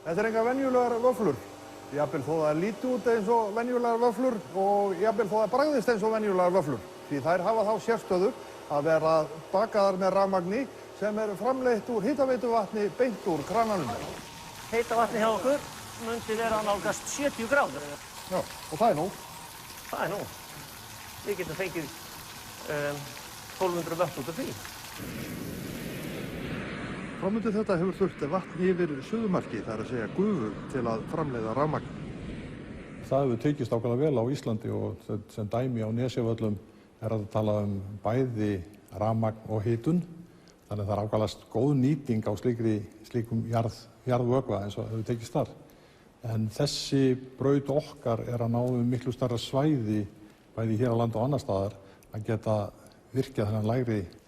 Þetta engar venjulegar vöfflur. Jafnvel þó það líti út eins og venjulegar vöfflur og jafnvel þó það bragðist eins og venjulegar vöfflur. Því þær hafa þá sérstöðu að vera bakaðar með rafmagni sem framleitt úr hitaveituvatni beint úr krananum. Heita vatni hjá okkur mundi vera nálgast 70 gráður. Já, og það nóg. Það nóg. Við getum fengið 1200 vött út af því. Framöndu þetta hefur þurft vatn yfir suðumarki, það að segja gufu, til að framleiða rafmagn. Það hefur tekist ákveðlega vel á Íslandi og sem dæmi á Nesjavöllum að tala bæði rafmagn og hitun. Þannig það ákveðlega góð nýting á slíkum jarðvökva eins og hefur tekist þar. En þessi braut okkar að ná miklu stærra svæði, bæði hér á landi og annar staðar, að geta virkjað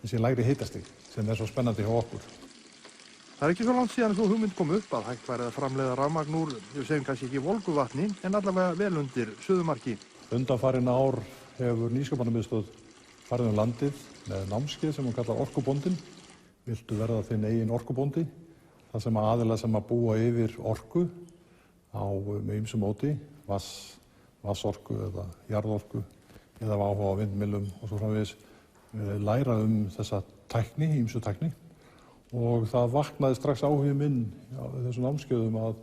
þessi lægri hitastig sem svo spennandi hjá okkur. Það ekki svo langt síðan sú hugmynd kom upp að hægt væri að framleiða rafmagn úr, við segjum kannski ekki volguvatni, en allavega vel undir suðumarki. Undanfarin ár hefur Nýsköpunarmiðstöð farið landið með námskeið sem hún kallar Orkubóndinn. Viltu verða þinn eigin orkubóndi? Það sem aðilar sem að búa yfir orku með ýmsu móti, vatnsorku eða jarðorku eða áhuga á vindmyllum og svo framvegis læra þessa tækni, ýmsu tækni. Og það vaknaði strax áhugi minn á þessum námskeiðum að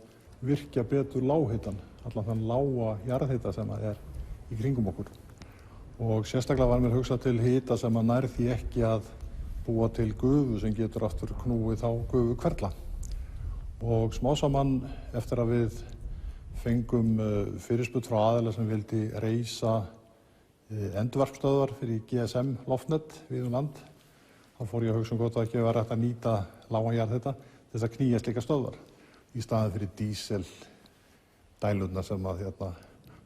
virkja betur lághitann, allan þann lága jarðhita sem í kringum okkur. Og sérstaklega var mér hugsað til hita sem nær því ekki að búa til gufu sem getur aftur knúið þá gufukverla. Og smá saman eftir að við fengum fyrirspurn frá aðila sem vildi reisa endurvarpstöðvar fyrir GSM loftnet við land. Þá fór ég að hugsa hvort það ekki var hægt að nýta lágan jarðhita til þess að knýja slíkar stöðvar í staðinn fyrir díseldælurnar sem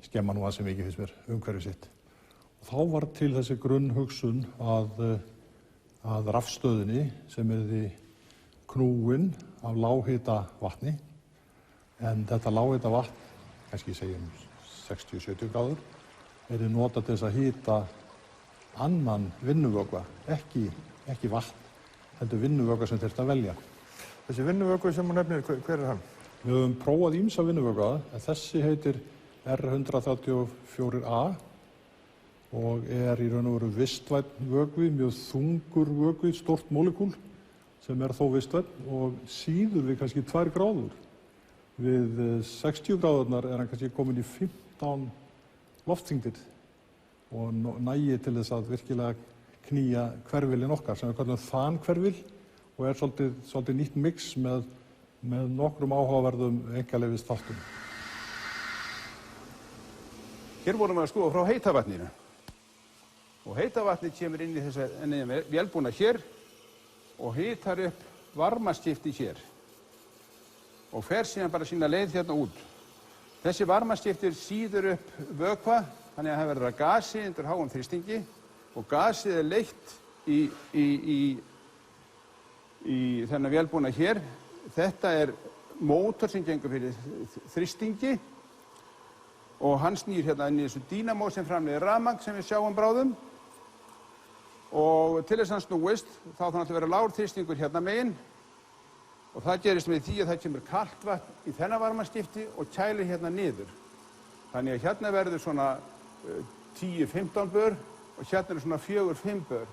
skemma nú ansi mikið finnst mér umhverfið sitt. Og þá var til þessi grunnhugsun að rafstöðinni sem yrði knúin af lághita vatni, en þetta lághita vatn, kannski segjum 60-70 gráður, yrði notað til þess að hita annan vinnuvökva, ekki vatn, heldur vinnuvökva sem þurfti að velja. Þessi vinnuvökvi sem hún nefnir, hver hann? Við höfum prófað ýmsa vinnuvökva, en þessi heitir R134A og í raun og veru vistvænn vökvi, mjög þungur vökvi, stórt molekúl sem þó vistvænn og síður við kannski 2 gráður. Við 60 gráðurnar hann kannski komin í 15 loftþyngdir og nægi til þess að virkilega knýja hverfilinn okkar sem við kallum þanhverfil og svolítið nýtt mix með nokkrum áhugaverðum einkaleyfisþáttum. Hér vorum við að skoða frá heita vatninu. Og heita vatnið kemur inn í þessa vélbúna hér og hitar upp varmaskipti hér. Og fer síðan bara sína leið hérna út. Þessi varmaskiptir síður upp vökva, þannig að það verður gasi undir háum þrýstingi og gasið leitt í þennan vélbúna hér. Þetta mótor sem gengur fyrir þrýstingi og hann snýr hérna inn í þessu dínamó sem framleiðir rafmagn sem við sjáum bráðum. Og til þess að hann snúist þá þarf að vera lágur þrýstingur hérna megin og það gerist með því að það kemur kalt vatn í þennan varmaskipti og kælir hérna niður. Þannig að hérna verður svona 10-15 bör og hérna svona 4-5 bör.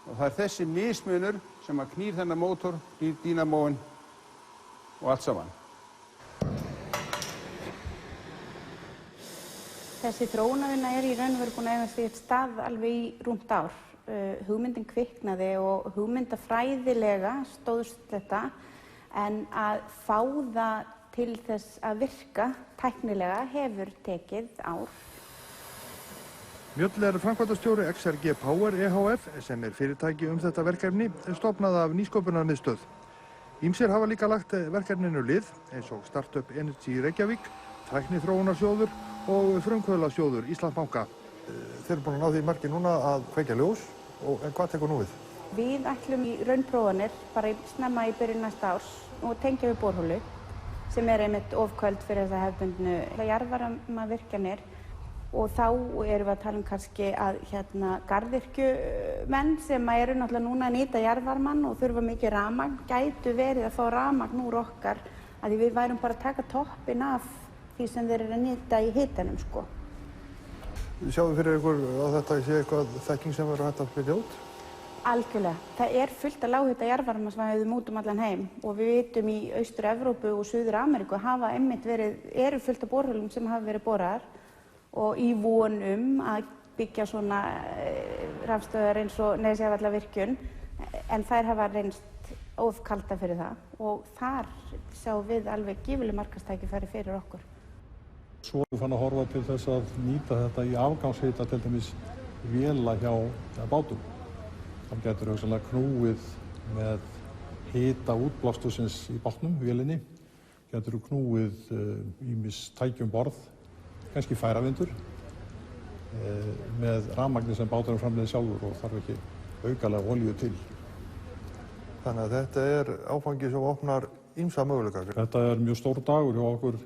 Og það þessi mismunur sem að knýr þennan mótor, knýr dínamóin og allt saman. Þessi þróunarvinna í raun og veru búin að eiga sér stað alveg í rúmt ár. Hugmyndin kviknaði og hugmyndafræðilega stóðst þetta, en að fá það til þess að virka tæknilega hefur tekið ár. Mjöll framkvæmdastjóri XRG Power EHF, sem fyrirtæki þetta verkefni, stofnað af Nýsköpunarmiðstöð. Ýmsir hafa líka lagt verkefninu lið, eins og Startup Energy Reykjavík, Tækniþróunarsjóður og Frumkvöðlasjóður Íslandsbanka. Þeir eru búin að ná því marki núna að kveikja ljós, en hvað tekur nú við? Við ætlum í raunprófanir bara snemma í byrjun næsta árs og tengja við borholu, sem einmitt ofköld fyrir þessa hefðbundnu jarðvarmavirkjanir. Og þá erum við að tala kannski að garðyrkjumenn sem náttúrulega núna að nýta jarðvarmann og þurfa mikið rafmagn, gætu verið að fá rafmagn úr okkar að því við værum bara að taka toppinn af því sem þeir eru að nýta í hitanum, sko. Sjáum við fyrir ykkur að þetta sé eitthvað þekking sem verður hægt að flytja út? Algjörlega. Það er fullt af lághita jarðvarmasvæðum út um allan heim og við vitum í Austur-Evrópu og Suður-Ameríku eru fullt af borholum sem hafa verið boraðar og í von að byggja svona rafstöðvar eins og Nesjavallavirkjun, en þær hafa reynst of kaldar fyrir það og þar sjáum við alveg gífurleg markaðstækifæri fyrir okkur. Svo erum við fann að horfa til þess að nýta þetta í afgangshita til dæmis véla hjá bátum. Það getur hugsanlega knúið með hita útblástusins í bátnum, vélinni. Getur knúið ýmis tæki borð, kannski færavindur, með rafmagni sem báturinn framleiðir sjálfur og þarf ekki aukalega olíu til. Þannig að þetta er áfangi sem opnar ýmsa möguleika. Þetta er mjög stór dagur hjá okkur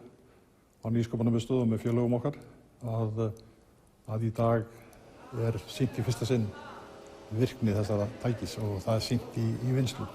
á Nýsköpunarmiðstöð og með félögum okkar að í dag er sýnt í fyrsta sinn virkni þessara tækis og það er sýnt í vinnslu.